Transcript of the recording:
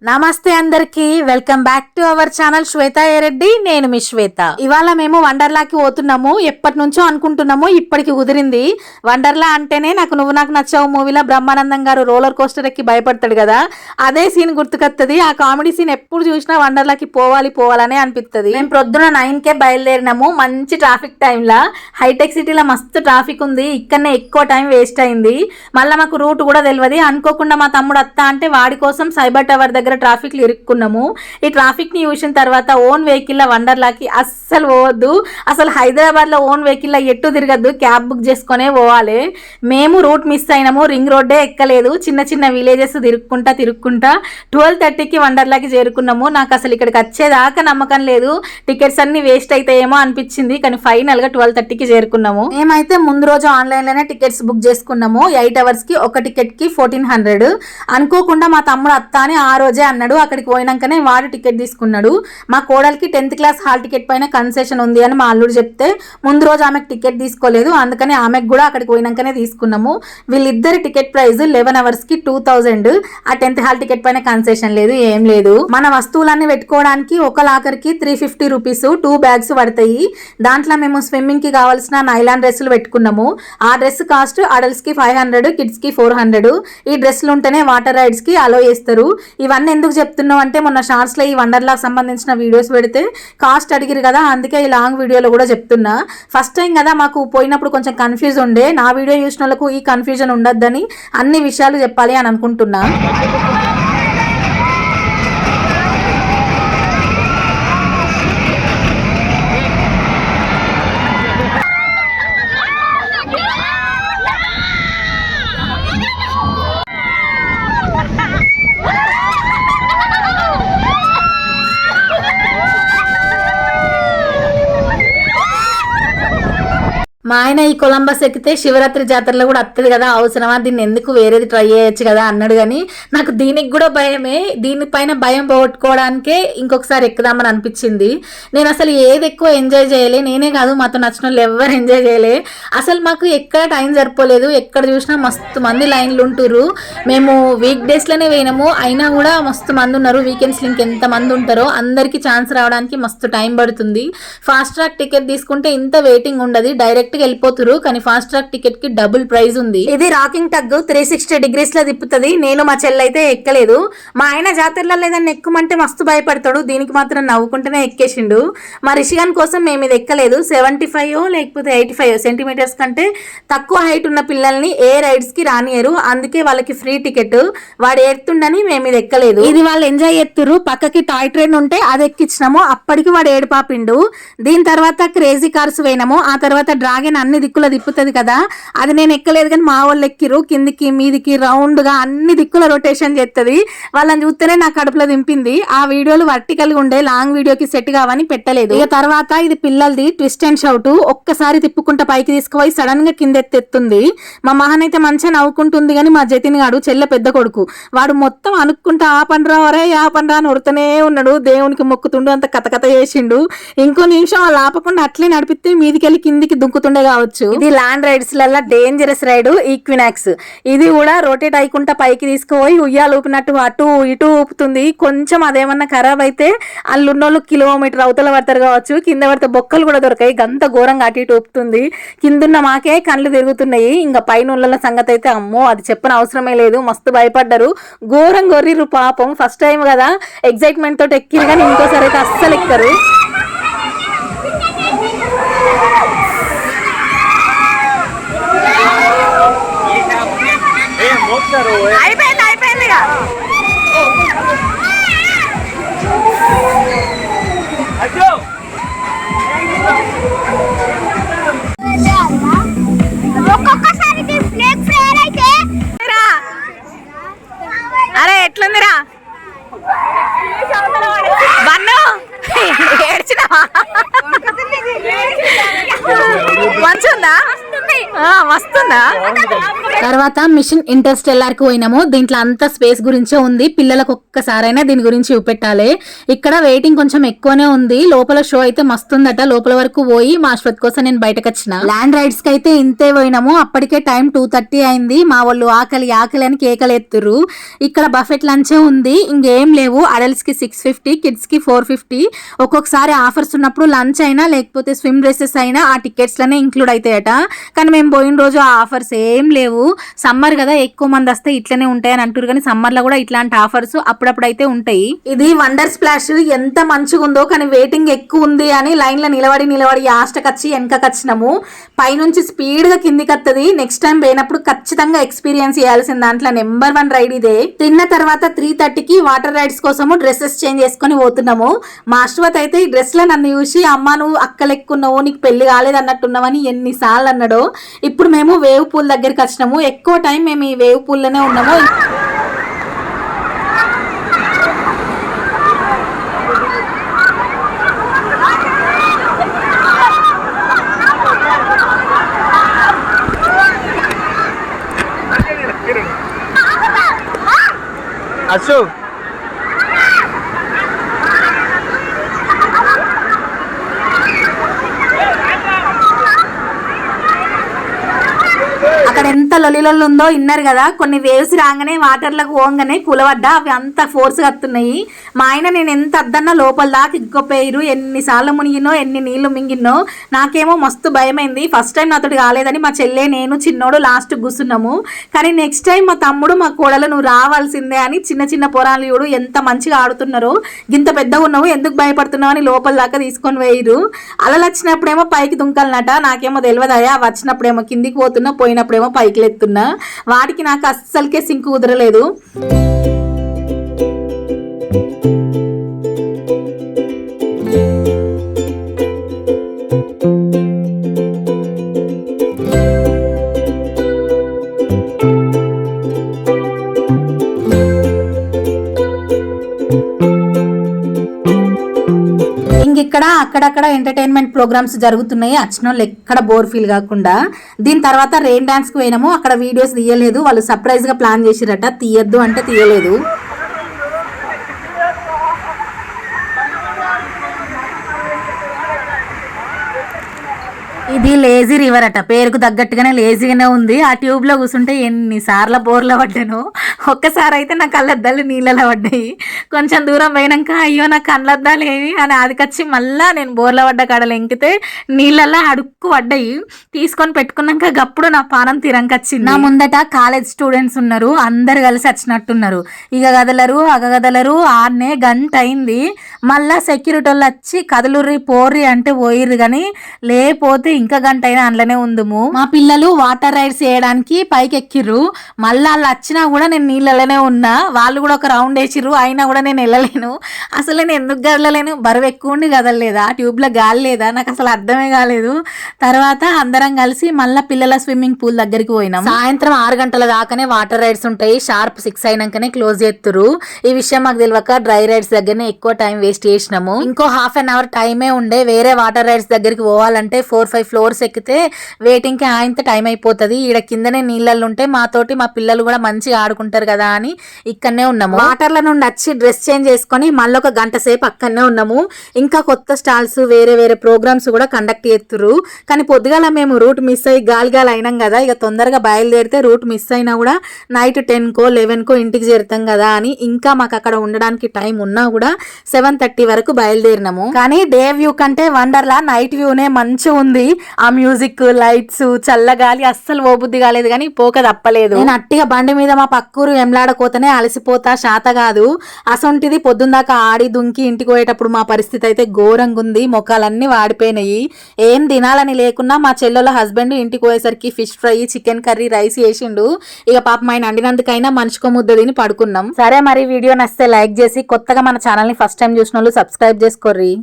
నమస్తే అందరికి welcome back to our channel Shweta Reddy. నేను మీ శ్వేత. ఇవాళ మేము వండర్లాకి పోతున్నాము. ఎప్పటి నుంచో అనుకుంటున్నాము, ఇప్పటికి కుదిరింది. వండర్లా అంటేనే నువ్వు నాకు నచ్చావు మూవీలో బ్రహ్మానందం గారు రోలర్ కోస్టర్ ఎక్కి భయపడతాడు కదా, అదే సీన్ గుర్తుకొస్తుంది. ఆ కామెడీ సీన్ ఎప్పుడు చూసినా వండర్లాకి పోవాలనే అనిపిస్తుంది. మేము ప్రొద్దున 9కే బయలుదేరినాము. మంచి ట్రాఫిక్ టైంలో, హైటెక్ సిటీలో మస్తు ట్రాఫిక్ ఉంది. ఇక్కడనే ఎక్కువ టైం వేస్ట్ అయింది. మళ్ళీ మాకు రూట్ కూడా తెలియదు. అనుకోకుండా మా తమ్ముడు అత్త అంటే వాడి కోసం సైబర్ టవర్ దగ్గర ట్రాఫిక్ లో ఇరుక్కున్నాము. ఈ ట్రాఫిక్ ని చూసిన తర్వాత ఓన్ వెహికల్ లో వండర్లాకి అస్సలు పోవద్దు. అసలు హైదరాబాద్ లో ఓన్ వెహికల్ లో ఎట్టు తిరగద్దు, క్యాబ్ బుక్ చేసుకునే పోవాలి. మేము రూట్ మిస్ అయినాము, రింగ్ రోడ్డే ఎక్కలేదు. చిన్న చిన్న విలేజెస్ తిరుక్కుంటా 12:30కి వండర్లాకి చేరుకున్నాము. నాకు అసలు ఇక్కడికి వచ్చేదాకా నమ్మకం లేదు, టికెట్స్ అన్ని వేస్ట్ అయితాయేమో అనిపించింది. కానీ ఫైనల్ గా 12:30కి చేరుకున్నాము. మేమైతే ముందు రోజు ఆన్లైన్ లోనే టికెట్స్ బుక్ చేసుకున్నాము. 8 hours కి ఒక టికెట్ కి 1400. అనుకోకుండా మా తమ్ముడు అత్త అని ఆ రోజే అన్నాడు. అక్కడికి పోయినాకనే వాడు టికెట్ తీసుకున్నాడు. మా కోడలికి 10th క్లాస్ హాల్ టికెట్ పైన కన్సెషన్ ఉంది అని మా అల్లుడు చెప్తే ముందు రోజు ఆమెకు టికెట్ తీసుకోలేదు. అందుకని ఆమెకు కూడా అక్కడికి పోయినాకనే తీసుకున్నాము. వీళ్ళిద్దరి టికెట్ ప్రైస్ 11 hours కి 2000. ఆ 10th హాల్ టికెట్ పైన కన్సెషన్ లేదు, ఏం లేదు. మన వస్తువులన్నీ పెట్టుకోవడానికి ఒక లాకర్ కి 350 రూపీస్ 2 bags పడతాయి. దాంట్లో మేము స్విమ్మింగ్ కి కావాల్సిన నైలాన్ డ్రెస్సులు పెట్టుకున్నాము. ఆ డ్రెస్ కాస్ట్ అడల్ట్స్ కి 500, కిడ్స్ కి 400. ఈ డ్రెస్సులు ఉంటేనే వాటర్ రైడ్స్ కి అలో చేస్తారు. ఇవన్నీ ఎందుకు చెప్తున్నావు అంటే, మొన్న షార్ట్స్ లో ఈ వండర్లా సంబంధించిన వీడియోస్ పెడితే కాస్ట్ అడిగిరు కదా, అందుకే ఈ లాంగ్ వీడియోలో కూడా చెప్తున్నా. ఫస్ట్ టైం కదా మాకు పోయినప్పుడు కొంచెం కన్ఫ్యూజ్ ఉండే. నా వీడియో చూసిన వాళ్ళకు ఈ కన్ఫ్యూజన్ ఉండొద్దని అన్ని విషయాలు చెప్పాలి అని అనుకుంటున్నా. మా ఆయన ఈ కొలంబస్ ఎక్కితే శివరాత్రి జాతరలో కూడా వస్తుంది కదా, అవసరమా, దీన్ని ఎందుకు వేరేది ట్రై చేయొచ్చు కదా అన్నాడు. కానీ నాకు దీనికి కూడా భయమే. దీనిపైన భయం పోగొట్టుకోవడానికే ఇంకొకసారి ఎక్కుదామని అనిపించింది. నేను అసలు ఏది ఎక్కువ ఎంజాయ్ చేయలే, నేనే కాదు మాతో నచ్చిన వాళ్ళు ఎవరు ఎంజాయ్ చేయలే. అసలు మాకు ఎక్కడ టైం సరిపోలేదు. ఎక్కడ చూసినా మస్తు మంది లైన్లు ఉంటుర్రు. మేము వీక్ డేస్లోనే పోయినాము, అయినా కూడా మస్తు మంది ఉన్నారు. వీకెండ్స్లో ఇంకెంత మంది ఉంటారో. అందరికీ ఛాన్స్ రావడానికి మస్తు టైం పడుతుంది. ఫాస్ట్ ట్రాక్ టికెట్ తీసుకుంటే ఇంత వెయిటింగ్ ఉండదు, డైరెక్ట్ వెళ్ళిపోతురు. కానీ ఫాస్ట్ ట్రాక్ టికెట్ కి డబుల్ ప్రైస్ ఉంది. ఇది రాకింగ్ టగ్ 360 degrees లో తిప్పుతుంది. నేను మా చెల్లైతే ఎక్కలేదు. మా ఆయన జాతరలో లేదని ఎక్కుమంటే మస్తు భయపడతాడు, దీనికి మాత్రం నవ్వుకుంటేనే ఎక్కేసిండు. మా రిషిగాన్ కోసం మేము ఇది ఎక్కలేదు. 75 లేకపోతే 85 సెంటీమీటర్స్ కంటే తక్కువ హైట్ ఉన్న పిల్లల్ని ఏ రైడ్స్ కి రానియరు, అందుకే వాళ్ళకి ఫ్రీ టికెట్. వాడు ఏడుతుండని మేము ఇది ఎక్కలేదు. ఇది వాళ్ళు ఎంజాయ్ చేస్తురు. పక్కకి టాయ్ ట్రైన్ ఉంటే అది ఎక్కించినాము. అప్పటికి వాడు ఏడుపాపిండు. దీని తర్వాత క్రేజీ కార్స్ పోయినాము. ఆ తర్వాత డ్రాగన్ అన్ని దిక్కుల తిప్పుతుంది కదా, అది నేను ఎక్కలేదు. కానీ మా వాళ్ళు ఎక్కిరు. కిందికి మీదికి రౌండ్ గా అన్ని దిక్కుల రొటేషన్ చేస్తుంది. వాళ్ళని చూస్తేనే నా కడుపులో దింపింది. ఆ వీడియోలు వర్టికల్ గా ఉండే, లాంగ్ వీడియోకి సెట్ కావని పెట్టలేదు. ఇక తర్వాత ఇది పిల్లలది ట్విస్ట్ అండ్ షౌట్. ఒక్కసారి తిప్పుకుంటా పైకి తీసుకుపోయి సడన్ గా కింద ఎత్తుంది. మా మహన్ అయితే మంచిగా నవ్వుకుంటుంది. కానీ మా జతిన్ గాడు చెల్లె పెద్ద కొడుకు, వాడు మొత్తం అనుకుంటా ఆ పండ్రా అని ఉడతనే ఉన్నాడు. దేవునికి మొక్కుతుండు, అంత కథ చేసిండు. ఇంకో నిమిషం వాళ్ళు ఆపకుండా అట్లే నడిపితే మీదికెళ్ళి కిందికి దుంకుతుండే కావచ్చు. ఇది ల్యాండ్ రైడ్స్ లలో డేంజరస్ రైడ్ ఈక్వినాక్స్. ఇది కూడా రొటేట్ అయ్యకుండా పైకి తీసుకుపోయి ఉయ్యాలు ఊపినట్టు అటు ఇటు ఊపుతుంది. కొంచెం అదేమన్నా ఖరాబ్ అయితే అల్లున్నోళ్ళు కిలోమీటర్ అవతల పడతారు కావచ్చు. కింద పడితే బొక్కలు కూడా దొరకాయి, గంత ఘోరంగా అటు ఇటు ఊపుతుంది. కిందున్న మాకే కళ్ళు తిరుగుతున్నాయి. ఇంకా పైన ఉన్న సంగతి అయితే అమ్మో అది చెప్పిన అవసరమే లేదు. మస్తు భయపడ్డారు, ఘోరం గొర్రిరు పాపం. ఫస్ట్ టైం కదా ఎగ్జైట్మెంట్ తోటి ఎక్కిరు, కానీ ఇంకోసారి అయితే అస్సలు ఎక్కరు. అయిపోయింది అరే ఎట్లుందిరా బన్ను, ఏడ్చినావా? మంచిగా ఉందా? మస్తుందా? తర్వాత మిషన్ ఇంటర్స్టెల్లార్ కి పోయినాము. దీంట్లో అంత స్పేస్ గురించే ఉంది. పిల్లలకు ఒక్కసారైనా దీని గురించి చూపెట్టాలి. ఇక్కడ వెయిటింగ్ కొంచెం ఎక్కువనే ఉంది. లోపల షో అయితే మస్తుందట. లోపల వరకు పోయి మా అశ్వత్ కోసం నేను బయటకు వచ్చిన. ల్యాండ్ రైడ్స్ కి అయితే ఇంతే పోయినాము. అప్పటికే టైం 2:30 అయింది. మా వాళ్ళు ఆకలి ఆకలి అని కేకలు ఎత్తురు. ఇక్కడ బఫెట్ లంచే ఉంది, ఇంకేం లేవు. అడల్ట్స్ కి 650, కిడ్స్ కి 450. ఒక్కొక్కసారి ఆఫర్స్ ఉన్నప్పుడు లంచ్ అయినా లేకపోతే స్విమ్ డ్రెస్సెస్ అయినా ఆ టికెట్స్ లోనే ఇంక్లూడ్ అవుతాయట. కానీ మేము పోయిన రోజు ఆ ఆఫర్స్ ఏం లేవు. సమ్మర్ కదా, ఎక్కువ మంది వస్తే ఇట్లనే ఉంటాయని అంటారు. కానీ సమ్మర్ లో కూడా ఇట్లాంటి ఆఫర్స్ అప్పుడప్పుడు అయితే ఉంటాయి. ఇది వండర్ స్ప్లాష్ ఎంత మంచిగా ఉందో, కానీ వెయిటింగ్ ఎక్కువ ఉంది అని లైన్ లో నిలబడి ఆస్టకచ్చి వెనకచ్చినాము. పైనుంచి స్పీడ్ గా కిందికి వస్తుంది. నెక్స్ట్ టైం పోయినప్పుడు ఖచ్చితంగా ఎక్స్పీరియన్స్ చేయాల్సిన దాంట్లో నెంబర్ 1 రైడ్ ఇదే. తిన్న తర్వాత 3:30కి వాటర్ రైడ్స్ కోసము డ్రెస్సెస్ చేంజ్ చేసుకుని పోతున్నాము. మా అశ్వత్ అయితే ఈ డ్రెస్ లో నన్ను చూసి, అమ్మ నువ్వు అక్కలెక్కున్నావు, నీకు పెళ్లి కాలేదు అన్నట్టున్నావని ఎన్నిసార్లు అన్నాడో. ఇప్పుడు మేము వేవ్ పూల్ దగ్గరికి వచ్చినాము. ఎక్కువ టైం మేము ఈ వేవ్ పూల్ లోనే ఉన్నాము. అశు అక్కడ ఎంత లొల్లిలొల్లు ఉందో ఇన్నారు కదా. కొన్ని వేవ్స్ రాగానే వాటర్లకు పోగానే కూలబడ్డా, అవి అంత ఫోర్స్ వస్తున్నాయి. మా ఆయన నేను ఎంత అద్దన్నా లోపల దాకా ఇగ్గొప్పేయరు. ఎన్నిసార్లు మునిగినో ఎన్ని నీళ్లు మింగినో. నాకేమో మస్తు భయమైంది. ఫస్ట్ టైం నాతోటి కాలేదని మా చెల్లె నేను చిన్నోడు లాస్ట్ కూర్చున్నాము. కానీ నెక్స్ట్ టైం మా తమ్ముడు మా కోడలు నువ్వు రావాల్సిందే అని చిన్న చిన్న పొరాలు చూడు ఎంత మంచిగా ఆడుతున్నారో. గింత పెద్దగా ఉన్నావు ఎందుకు భయపడుతున్నావు అని లోపల దాకా తీసుకొని వేయరు. అలలు వచ్చినప్పుడేమో పైకి దుంకాలన్నట. నాకేమో తెలియదాయా. వచ్చినప్పుడేమో కిందికి పోతున్నా, పోయినప్పుడేమో పైకి లేస్తున్నా. వాటికి నాకు అస్సలకే సింక్ కుదరలేదు. ఇక్కడ అక్కడక్కడ ఎంటర్టైన్మెంట్ ప్రోగ్రామ్స్ జరుగుతున్నాయి. వచ్చిన వాళ్ళు ఎక్కడ బోర్ ఫీల్ కాకుండా. దీని తర్వాత రెయిన్ డాన్స్ కి పోయినాము. అక్కడ వీడియోస్ తీయలేదు. వాళ్ళు సర్ప్రైజ్ గా ప్లాన్ చేసిరట. తీయద్దు అంటే తీయలేదు. ఇది లేజీ రివర్ అట. పేరుకు తగ్గట్టుగానే లేజీగానే ఉంది. ఆ ట్యూబ్ లో కూర్చుంటే ఎన్నిసార్లు బోర్లో పడ్డాను. ఒక్కసారి అయితే నా కళ్ళద్దాలు నీళ్ళలో పడ్డాయి. కొంచెం దూరం పోయినాక అయ్యో నా కళ్ళద్దాలు ఏవి అని ఆదికొచ్చి మళ్ళా నేను బోర్లో పడ్డ కాడలు ఎంకితే నీళ్ళల్లో అడుక్కు పడ్డాయి. తీసుకొని పెట్టుకున్నాక గప్పుడు నా పానం తిరంకొచ్చింది. నా ముందట కాలేజ్ స్టూడెంట్స్ ఉన్నారు. అందరు కలిసి వచ్చినట్టున్నారు. ఇక కదలరు అగ కదలరు. ఆడనే గంట అయింది. మళ్ళా సెక్యూరిటీ వాళ్ళు వచ్చి కదలుర్రి పోర్రి అంటే పోయిర్రు. కానీ లేకపోతే ఇంకా గంట అయినా అందులోనే ఉందుము. మా పిల్లలు వాటర్ రైడ్స్ చేయడానికి పైకి ఎక్కిర్రు. మళ్ళీ వాళ్ళు వచ్చినా కూడా నేను నీళ్ళలోనే ఉన్నా. వాళ్ళు కూడా ఒక రౌండ్ వేసిర్రు. అయినా కూడా నేను వెళ్ళలేను. అసలు నేను ఎందుకు కదలలేను? బరువు ఎక్కువ ఉండి కదలలేదా? ట్యూబ్లో గాలి లేదా? నాకు అసలు అర్థమే కాలేదు. తర్వాత అందరం కలిసి మళ్ళీ పిల్లల స్విమ్మింగ్ పూల్ దగ్గరికి పోయినాం. సాయంత్రం 6 గంటల దాకానే వాటర్ రైడ్స్ ఉంటాయి. షార్ప్ 6 అయినాకనే క్లోజ్ చేస్తురు. ఈ విషయం మాకు తెలియక డ్రై రైడ్స్ దగ్గరనే ఎక్కువ టైం వేస్ట్ చేసినాము. ఇంకో ½ అన్ అవర్ టైమే ఉండే. వేరే వాటర్ రైడ్స్ దగ్గరికి పోవాలంటే 4-5 ఫ్లోర్స్ ఎక్కితే వెయిటింగ్ కి ఆయంత టైం అయిపోతుంది. ఈడ కిందనే నీళ్ళల్లో ఉంటే మాతోటి మా పిల్లలు కూడా మంచిగా ఆడుకుంటారు కదా అని ఇక్కడనే ఉన్నాము. వాటర్ల నుండి వచ్చి డ్రెస్ చేంజ్ చేసుకొని మళ్ళీ ఒక గంట సేపు అక్కడనే ఉన్నాము. ఇంకా కొత్త స్టాల్స్ వేరే వేరే ప్రోగ్రామ్స్ కూడా కండక్ట్ చేస్తురు. కానీ పొద్దుగాల మేము రూట్ మిస్ అయ్యి గాలి అయినాం కదా. ఇక తొందరగా బయలుదేరితే రూట్ మిస్ అయినా కూడా నైట్ 10కో 11కో ఇంటికి చేరుతాం కదా అని ఇంకా మాకు అక్కడ ఉండడానికి టైం ఉన్నా కూడా 7:30 వరకు బయలుదేరినాము. కానీ డే వ్యూ కంటే వండర్లా నైట్ వ్యూనే మంచిగా ఉంది. ఆ మ్యూజిక్, లైట్స్, చల్లగాలి అస్సలు ఓబుద్ది కాలేదు. కానీ పోక తప్పలేదు. నేను అట్టిగా బండి మీద మా పక్కూరు ఎంలాడకోతనే అలసిపోతా, శాత కాదు. అసొంటిది పొద్దుందాకా ఆడి దుంకి ఇంటికి పోయేటప్పుడు మా పరిస్థితి అయితే ఘోరంగా ఉంది. మొక్కలన్నీ వాడిపోయినాయి. ఏం తినాలని లేకున్నా మా చెల్లెల హస్బెండ్ ఇంటికి పోయేసరికి fish fry, chicken curry, rice చేసిండు. ఇక పాపం ఆయన అండినందుకైనా మనిషికో ముద్ద తిని పడుకున్నాం. సరే మరి వీడియో నచ్చితే లైక్ చేసి కొత్తగా మన ఛానల్ ని ఫస్ట్ టైం చూసిన వాళ్ళు సబ్స్క్రైబ్ చేసుకోర్రి.